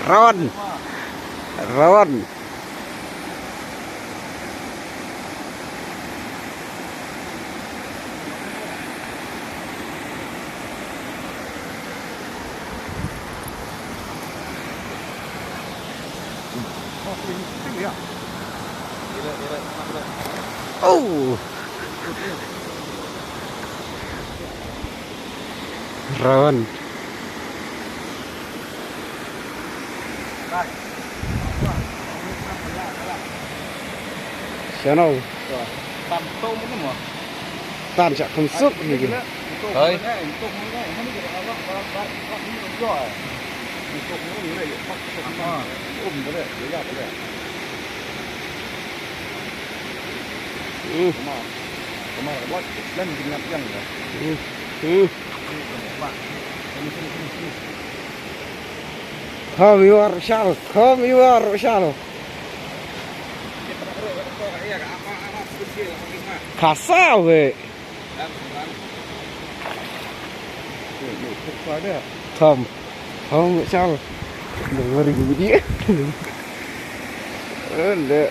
Rawan. Rawan. Oh. Rawan. Channel. Tam tôm cái mà. Tan chả không sức gì kìa. Thôi. Come you are shallow. Come you are shallow. Kasar we. Tom. Tom shallow. Dengerin dia. Ada.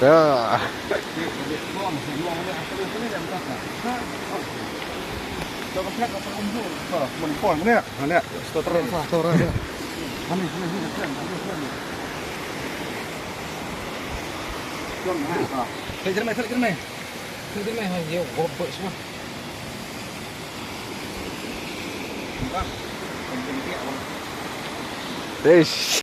Dah. Mình khỏi nè, nè, store nè. Anh này This.